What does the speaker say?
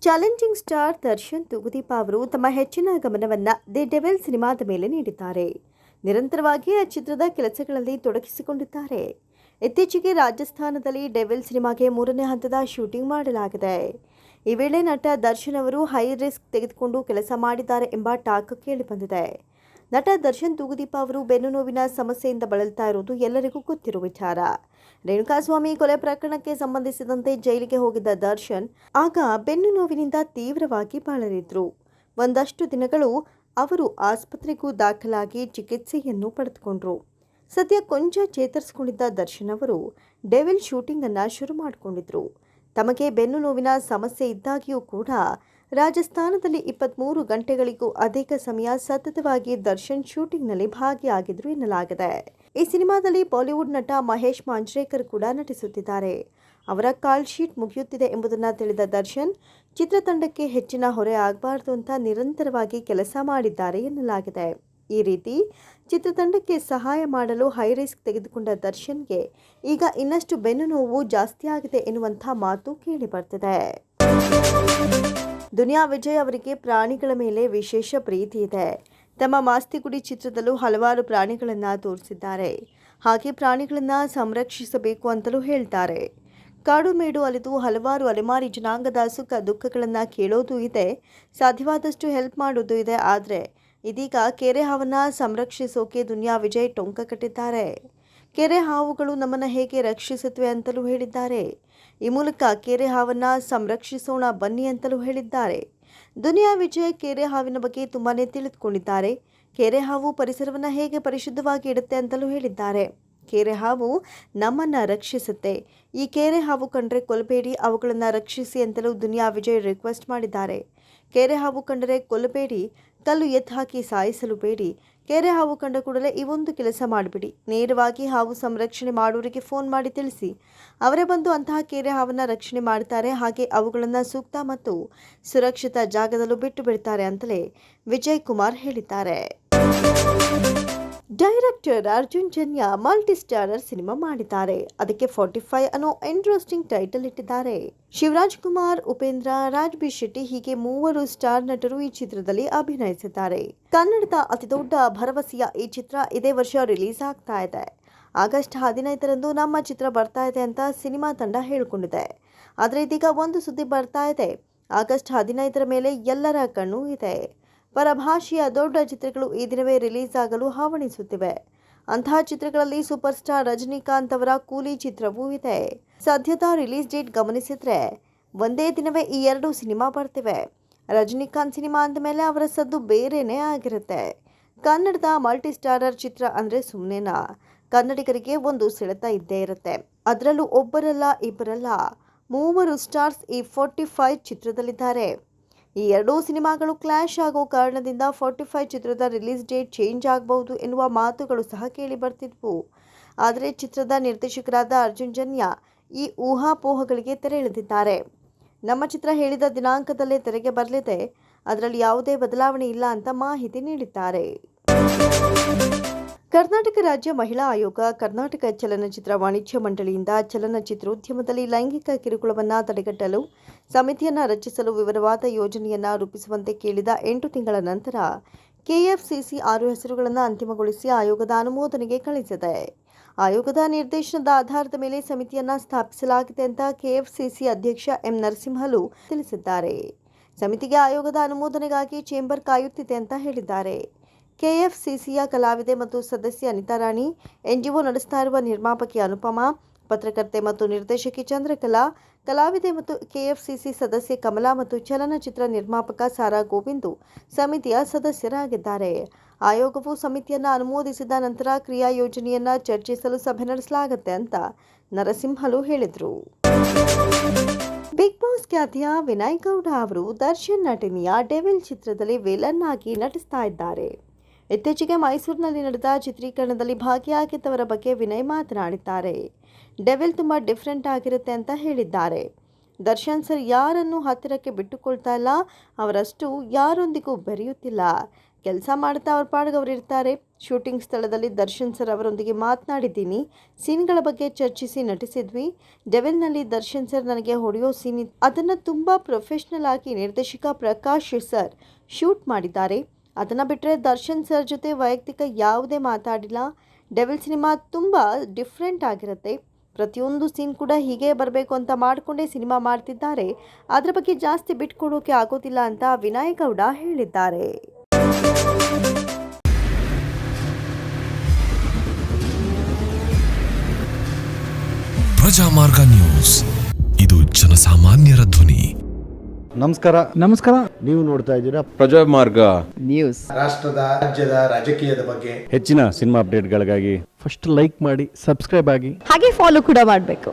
Challenging star Darshan Thoogudeepa ಅವರು ತಮ್ಮ ಹೆಚ್ಚಿನ ಗಮನವನ್ನು ದಿ ಡೆವಿಲ್ ಸಿನಿಮಾದ ಮೇಲೆ ನೀಡಿದ್ದಾರೆ. ನಿರಂತರವಾಗಿ ಆ ಚಿತ್ರದ ಕೆಲಸಗಳಲ್ಲಿ ತೊಡಗಿಸಿಕೊಂಡಿದ್ದಾರೆ. ಇತ್ತೀಚೆಗೆ ರಾಜಸ್ಥಾನದಲ್ಲಿ ಡೆವಿಲ್ ಸಿನಿಮಾಗೆ 3ನೇ ಹಂತದ ಶೂಟಿಂಗ್ ಮಾಡಲಾಗಿದೆ. ಈ ವೇಳೆ ನಟ ದರ್ಶನ್ ಅವರು ಹೈ ರಿಸ್ಕ್ ತೆಗೆದುಕೊಂಡು ಕೆಲಸ ಮಾಡಿದ್ದಾರೆ ಎಂಬ ಟಾಕ್ ಕೇಳಿಬಂದಿದೆ. ನಟ ದರ್ಶನ್ ತೂಗುದೀಪ ಅವರು ಬೆನ್ನು ನೋವಿನ ಸಮಸ್ಯೆಯಿಂದ ಬಳಲ್ತಾ ಇರುವುದು ಎಲ್ಲರಿಗೂ ಗೊತ್ತಿರುವ ವಿಚಾರ. ರೇಣುಕಾಸ್ವಾಮಿ ಕೊಲೆ ಪ್ರಕರಣಕ್ಕೆ ಸಂಬಂಧಿಸಿದಂತೆ ಜೈಲಿಗೆ ಹೋಗಿದ್ದ ದರ್ಶನ್ ಆಗ ಬೆನ್ನು ನೋವಿನಿಂದ ತೀವ್ರವಾಗಿ ಬಳಲಿದ್ರು. ಒಂದಷ್ಟು ದಿನಗಳು ಅವರು ಆಸ್ಪತ್ರೆಗೂ ದಾಖಲಾಗಿ ಚಿಕಿತ್ಸೆಯನ್ನು ಪಡೆದುಕೊಂಡ್ರು. ಸದ್ಯ ಕೊಂಚ ಚೇತರಿಸಿಕೊಂಡಿದ್ದ ದರ್ಶನ್ ಅವರು ಡೆವಿಲ್ ಶೂಟಿಂಗ್ ಅನ್ನು ಶುರು ಮಾಡಿಕೊಂಡಿದ್ರು. ತಮಗೆ ಬೆನ್ನು ನೋವಿನ ಸಮಸ್ಯೆ ಇದ್ದಾಗಿಯೂ ಕೂಡ ರಾಜಸ್ಥಾನದಲ್ಲಿ 23 ಗಂಟೆಗಳಿಗೂ ಅಧಿಕ ಸಮಯ ಸತತವಾಗಿ ದರ್ಶನ್ ಶೂಟಿಂಗ್ನಲ್ಲಿ ಭಾಗಿಯಾಗಿದ್ರು ಎನ್ನಲಾಗಿದೆ. ಈ ಸಿನಿಮಾದಲ್ಲಿ ಬಾಲಿವುಡ್ ನಟ ಮಹೇಶ್ ಮಾಂಜ್ರೇಕರ್ ಕೂಡ ನಟಿಸುತ್ತಿದ್ದಾರೆ. ಅವರ ಕಾಲ್ ಶೀಟ್ ಮುಗಿಯುತ್ತಿದೆ ಎಂಬುದನ್ನು ತಿಳಿದ ದರ್ಶನ್ ಚಿತ್ರತಂಡಕ್ಕೆ ಹೆಚ್ಚಿನ ಹೊರೆ ಆಗಬಾರದು ಅಂತ ನಿರಂತರವಾಗಿ ಕೆಲಸ ಮಾಡಿದ್ದಾರೆ ಎನ್ನಲಾಗಿದೆ. ಈ ರೀತಿ ಚಿತ್ರತಂಡಕ್ಕೆ ಸಹಾಯ ಮಾಡಲು ಹೈ ರಿಸ್ಕ್ ತೆಗೆದುಕೊಂಡ ದರ್ಶನ್ಗೆ ಈಗ ಇನ್ನಷ್ಟು ಬೆನ್ನು ನೋವು ಜಾಸ್ತಿಯಾಗಿದೆ ಎನ್ನುವಂಥ ಮಾತು ಕೇಳಿ ಬರ್ತಿದೆ. ದುನಿಯಾ ವಿಜಯ್ ಅವರಿಗೆ ಪ್ರಾಣಿಗಳ ಮೇಲೆ ವಿಶೇಷ ಪ್ರೀತಿ ಇದೆ. ತಮ್ಮ ಮಾಸ್ತಿಗುಡಿ ಚಿತ್ರದಲ್ಲೂ ಹಲವಾರು ಪ್ರಾಣಿಗಳನ್ನು ತೋರಿಸಿದ್ದಾರೆ. ಹಾಗೆ ಪ್ರಾಣಿಗಳನ್ನು ಸಂರಕ್ಷಿಸಬೇಕು ಅಂತಲೂ ಹೇಳ್ತಾರೆ. ಕಾಡು ಮೇಡು ಅಲಿದು ಹಲವಾರು ಅಲೆಮಾರಿ ಜನಾಂಗದ ಸುಖ ದುಃಖಗಳನ್ನು ಕೇಳೋದು ಇದೆ, ಸಾಧ್ಯವಾದಷ್ಟು ಹೆಲ್ಪ್ ಮಾಡೋದು ಇದೆ. ಆದರೆ ಇದೀಗ ಕೆರೆ ಹಾವನ್ನು ಸಂರಕ್ಷಿಸೋಕೆ ದುನಿಯಾ ವಿಜಯ್ ಟೊಂಕ ಕಟ್ಟಿದ್ದಾರೆ. ಕೆರೆ ಹಾವುಗಳು ನಮ್ಮನ್ನು ಹೇಗೆ ರಕ್ಷಿಸುತ್ತವೆ ಅಂತಲೂ ಹೇಳಿದ್ದಾರೆ. ಈ ಮೂಲಕ ಕೆರೆ ಹಾವನ್ನು ಸಂರಕ್ಷಿಸೋಣ ಬನ್ನಿ ಅಂತಲೂ ಹೇಳಿದ್ದಾರೆ. ದುನಿಯಾ ವಿಜಯ್ ಕೆರೆ ಹಾವಿನ ಬಗ್ಗೆ ತುಂಬಾನೇ ತಿಳಿದುಕೊಂಡಿದ್ದಾರೆ. ಕೆರೆ ಹಾವು ಪರಿಸರವನ್ನು ಹೇಗೆ ಪರಿಶುದ್ಧವಾಗಿ ಇಡುತ್ತೆ ಅಂತಲೂ ಹೇಳಿದ್ದಾರೆ. ಕೆರೆ ಹಾವು ನಮ್ಮನ್ನು ರಕ್ಷಿಸುತ್ತೆ. ಈ ಕೆರೆ ಹಾವು ಕಂಡ್ರೆ ಕೊಲ್ಲಬೇಡಿ, ಅವುಗಳನ್ನು ರಕ್ಷಿಸಿ ಅಂತಲೂ ದುನಿಯಾ ವಿಜಯ್ ರಿಕ್ವೆಸ್ಟ್ ಮಾಡಿದ್ದಾರೆ. ಕೆರೆ ಹಾವು ಕಂಡರೆ ಕೊಲ್ಲಬೇಡಿ, ಕಲ್ಲು ಎತ್ತು ಹಾಕಿ ಸಾಯಿಸಲು ಬೇಡಿ. ಕೆರೆ ಹಾವು ಕಂಡ ಕೂಡಲೇ ಈ ಒಂದು ಕೆಲಸ ಮಾಡಿಬಿಡಿ. ನೇರವಾಗಿ ಹಾವು ಸಂರಕ್ಷಣೆ ಮಾಡೋರಿಗೆ ಫೋನ್ ಮಾಡಿ ತಿಳಿಸಿ. ಅವರೇ ಬಂದು ಅಂತಹ ಕೆರೆ ಹಾವನ್ನು ರಕ್ಷಣೆ ಮಾಡ್ತಾರೆ. ಹಾಗೆ ಅವುಗಳನ್ನು ಸೂಕ್ತ ಮತ್ತು ಸುರಕ್ಷಿತ ಜಾಗದಲ್ಲೂ ಬಿಟ್ಟು ಬಿಡ್ತಾರೆ ಅಂತಲೇ ವಿಜಯ್ ಕುಮಾರ್ ಹೇಳಿದ್ದಾರೆ. Director Arjun Janya multi starrer cinema ಮಾಡಿದ್ದಾರೆ. ಅದಕ್ಕೆ 45 ಅನ್ನೋ ಇಂಟ್ರೆಸ್ಟಿಂಗ್ ಟೈಟಲ್ ಇಟ್ಟಿದ್ದಾರೆ. ಶಿವರಾಜ್ ಕುಮಾರ್, ಉಪೇಂದ್ರ, ರಾಜ್ ಬಿ ಶೆಟ್ಟಿ ಹೀಗೆ 3 ಸ್ಟಾರ್ ನಟರು ಈ ಚಿತ್ರದಲ್ಲಿ ಅಭಿನಯಿಸಿದ್ದಾರೆ. ಕನ್ನಡದ ಅತಿದೊಡ್ಡ ಭರವಸೆಯ ಈ ಚಿತ್ರ ಇದೇ ವರ್ಷ ರಿಲೀಸ್ ಆಗ್ತಾ ಇದೆ. ಆಗಸ್ಟ್ 15ರಂದು ನಮ್ಮ ಚಿತ್ರ ಬರ್ತಾ ಇದೆ ಅಂತ ಸಿನಿಮಾ ತಂಡ ಹೇಳಿಕೊಂಡಿದೆ. ಆದರೆ ಇದೀಗ ಒಂದು ಸುದ್ದಿ ಬರ್ತಾ ಇದೆ. ಆಗಸ್ಟ್ 15ರ ಮೇಲೆ ಎಲ್ಲರ ಕಣ್ಣು ಇದೆ. ಪರಭಾಷೆಯ ದೊಡ್ಡ ಚಿತ್ರಗಳು ಈ ದಿನವೇ ರಿಲೀಸ್ ಆಗಲು ಹವಣಿಸುತ್ತಿವೆ. ಅಂತಹ ಚಿತ್ರಗಳಲ್ಲಿ ಸೂಪರ್ ಸ್ಟಾರ್ ರಜನಿಕಾಂತ್ ಅವರ ಕೂಲಿ ಚಿತ್ರವೂ ಇದೆ. ಸದ್ಯದ ರಿಲೀಸ್ ಡೇಟ್ ಗಮನಿಸಿದ್ರೆ ಒಂದೇ ದಿನವೇ ಈ 2 ಸಿನಿಮಾ ಬರ್ತಿವೆ. ರಜನಿಕಾಂತ್ ಸಿನಿಮಾ ಅಂದಮೇಲೆ ಅವರ ಸದ್ದು ಬೇರೆನೇ ಆಗಿರುತ್ತೆ. ಕನ್ನಡದ ಮಲ್ಟಿ ಸ್ಟಾರರ್ ಚಿತ್ರ ಅಂದರೆ ಸುಮ್ಮನೆನಾ? ಕನ್ನಡಿಗರಿಗೆ ಒಂದು ಸೆಳೆತ ಇದ್ದೇ ಇರುತ್ತೆ. ಅದರಲ್ಲೂ ಒಬ್ಬರಲ್ಲ ಇಬ್ಬರಲ್ಲ 3 ಸ್ಟಾರ್ಸ್ ಈ 45 ಚಿತ್ರದಲ್ಲಿದ್ದಾರೆ. ಈ 2 ಸಿನಿಮಾಗಳು ಕ್ಲಾಶ್ ಆಗೋ ಕಾರಣದಿಂದ 45 ಚಿತ್ರದ ರಿಲೀಸ್ ಡೇಟ್ ಚೇಂಜ್ ಆಗಬಹುದು ಎನ್ನುವ ಮಾತುಗಳು ಸಹ ಕೇಳಿ ಬರ್ತಿದ್ವು. ಆದರೆ ಚಿತ್ರದ ನಿರ್ದೇಶಕರಾದ ಅರ್ಜುನ್ ಜನ್ಯ ಈ ಊಹಾಪೋಹಗಳಿಗೆ ತೆರೆ ಎಳೆದಿದ್ದಾರೆ. ನಮ್ಮ ಚಿತ್ರ ಹೇಳಿದ ದಿನಾಂಕದಲ್ಲೇ ತೆರೆಗೆ ಬರಲಿದೆ, ಅದರಲ್ಲಿ ಯಾವುದೇ ಬದಲಾವಣೆ ಇಲ್ಲ ಅಂತ ಮಾಹಿತಿ ನೀಡಿದ್ದಾರೆ. ಕರ್ನಾಟಕ ರಾಜ್ಯ ಮಹಿಳಾ ಆಯೋಗ ಕರ್ನಾಟಕ ಚಲನಚಿತ್ರ ವಾಣಿಜ್ಯ ಮಂಡಳಿಯಿಂದ ಚಲನಚಿತ್ರೋದ್ಯಮದಲ್ಲಿ ಲೈಂಗಿಕ ಕಿರುಕುಳವನ್ನು ತಡೆಗಟ್ಟಲು ಸಮಿತಿಯನ್ನು ರಚಿಸಲು ವಿವರವಾದ ಯೋಜನೆಯನ್ನು ರೂಪಿಸುವಂತೆ ಕೇಳಿದ 8 ತಿಂಗಳ ನಂತರ ಕೆಎಫ್ಸಿಸಿ 6 ಹೆಸರುಗಳನ್ನು ಅಂತಿಮಗೊಳಿಸಿ ಆಯೋಗದ ಅನುಮೋದನೆಗೆ ಕಳಿಸಿದೆ. ಆಯೋಗದ ನಿರ್ದೇಶನದ ಆಧಾರದ ಮೇಲೆ ಸಮಿತಿಯನ್ನು ಸ್ಥಾಪಿಸಲಾಗಿದೆ ಅಂತ ಕೆಎಫ್ಸಿಸಿ ಅಧ್ಯಕ್ಷ ಎಂ ನರಸಿಂಹಲು ತಿಳಿಸಿದ್ದಾರೆ. ಸಮಿತಿಗೆ ಆಯೋಗದ ಅನುಮೋದನೆಗಾಗಿ ಚೇಂಬರ್ ಕಾಯುತ್ತಿದೆ ಅಂತ ಹೇಳಿದ್ದಾರೆ. ಕೆಎಫ್ಸಿಸಿಯ ಕಲಾವಿದೆ ಮತ್ತು ಸದಸ್ಯೆ ಅನಿತಾ ರಾಣಿ, ಎನ್ಜಿಒ ನಡೆಸ್ತಾ ಇರುವ ನಿರ್ಮಾಪಕಿ ಅನುಪಮಾ, ಪತ್ರಕರ್ತೆ ಮತ್ತು ನಿರ್ದೇಶಕಿ ಚಂದ್ರಕಲಾ, ಕಲಾವಿದೆ ಮತ್ತು ಕೆಎಫ್ಸಿಸಿ ಸದಸ್ಯೆ ಕಮಲಾ ಮತ್ತು ಚಲನಚಿತ್ರ ನಿರ್ಮಾಪಕ ಸಾರಾ ಗೋವಿಂದು ಸಮಿತಿಯ ಸದಸ್ಯರಾಗಿದ್ದಾರೆ. ಆಯೋಗವು ಸಮಿತಿಯನ್ನು ಅನುಮೋದಿಸಿದ ನಂತರ ಕ್ರಿಯಾ ಯೋಜನೆಯನ್ನು ಚರ್ಚಿಸಲು ಸಭೆ ನಡೆಸಲಾಗುತ್ತೆ ಅಂತ ನರಸಿಂಹಲು ಹೇಳಿದರು. ಬಿಗ್ ಬಾಸ್ ಖ್ಯಾತಿಯ ವಿನಯ್ ಗೌಡ ಅವರು ದರ್ಶನ್ ನಟನೆಯ ಡೆವಿಲ್ ಚಿತ್ರದಲ್ಲಿ ವಿಲನ್ ಆಗಿ ನಟಿಸ್ತಾ ಇದ್ದಾರೆ. ಇತ್ತೀಚೆಗೆ ಮೈಸೂರಿನಲ್ಲಿ ನಡೆದ ಚಿತ್ರೀಕರಣದಲ್ಲಿ ಭಾಗಿಯಾಗಿದ್ದವರ ಬಗ್ಗೆ ವಿನಯ್ ಮಾತನಾಡಿದ್ದಾರೆ. ಡೆವಿಲ್ ತುಂಬಾ ಡಿಫ್ರೆಂಟ್ ಆಗಿರುತ್ತೆ ಅಂತ ಹೇಳಿದ್ದಾರೆ. ದರ್ಶನ್ ಸರ್ ಯಾರನ್ನು ಹತ್ತಿರಕ್ಕೆ ಬಿಟ್ಟುಕೊಳ್ತಾ ಇಲ್ಲ, ಅವರಷ್ಟು ಯಾರೊಂದಿಗೂ ಬೆರೆಯುತ್ತಿಲ್ಲ. ಕೆಲಸ ಮಾಡ್ತಾ ಅವ್ರ ಪಾಡಿಗೆ ಅವ್ರು ಇರ್ತಾರೆ. ಶೂಟಿಂಗ್ ಸ್ಥಳದಲ್ಲಿ ದರ್ಶನ್ ಸರ್ ಅವರೊಂದಿಗೆ ಮಾತನಾಡಿದ್ದೀನಿ. ಸೀನ್ಗಳ ಬಗ್ಗೆ ಚರ್ಚಿಸಿ ನಟಿಸಿದ್ವಿ. ಡೆವಿಲ್ನಲ್ಲಿ ದರ್ಶನ್ ಸರ್ ನನಗೆ ಹೊಡೆಯೋ ಸೀನ್ ಅದನ್ನು ತುಂಬ ಪ್ರೊಫೆಷ್ನಲ್ ಆಗಿ ನಿರ್ದೇಶಕ ಪ್ರಕಾಶ್ ಸರ್ ಶೂಟ್ ಮಾಡಿದ್ದಾರೆ. ಅದನ್ನು ಬಿಟ್ಟರೆ ದರ್ಶನ್ ಸರ್ ಜೊತೆ ವೈಯಕ್ತಿಕ ಯಾವುದೇ ಮಾತಾಡಿಲ್ಲ. ಡೆವಿಲ್ ಸಿನಿಮಾ ತುಂಬ ಡಿಫ್ರೆಂಟ್ ಆಗಿರುತ್ತೆ. ಪ್ರತಿಯೊಂದು ಸೀನ್ ಕೂಡ ಹೀಗೆ ಬರಬೇಕು ಅಂತ ಮಾಡಿಕೊಂಡೇ ಸಿನಿಮಾ ಮಾಡ್ತಿದ್ದಾರೆ. ಅದರ ಬಗ್ಗೆ ಜಾಸ್ತಿ ಬಿಟ್ಕೊಡೋಕೆ ಆಗೋದಿಲ್ಲ ಅಂತ ವಿನಯ್ ಗೌಡ ಹೇಳಿದ್ದಾರೆ. ಪ್ರಜಾಮಾರ್ಗ ನ್ಯೂಸ್, ಇದು ಜನಸಾಮಾನ್ಯರ ಧ್ವನಿ. ನಮಸ್ಕಾರ. ನೀವು ನೋಡ್ತಾ ಇದ್ದೀರಾ ಪ್ರಜಾಮಾರ್ಗ ನ್ಯೂಸ್. ರಾಷ್ಟ್ರದ ರಾಜ್ಯದ ರಾಜಕೀಯದ ಬಗ್ಗೆ ಹೆಚ್ಚಿನ ಸಿನಿಮಾ ಅಪ್ಡೇಟ್ಗಳಿಗಾಗಿ ಫಸ್ಟ್ ಲೈಕ್ ಮಾಡಿ, ಸಬ್ಸ್ಕ್ರೈಬ್ ಆಗಿ, ಹಾಗೆ ಫಾಲೋ ಕೂಡ ಮಾಡಬೇಕು.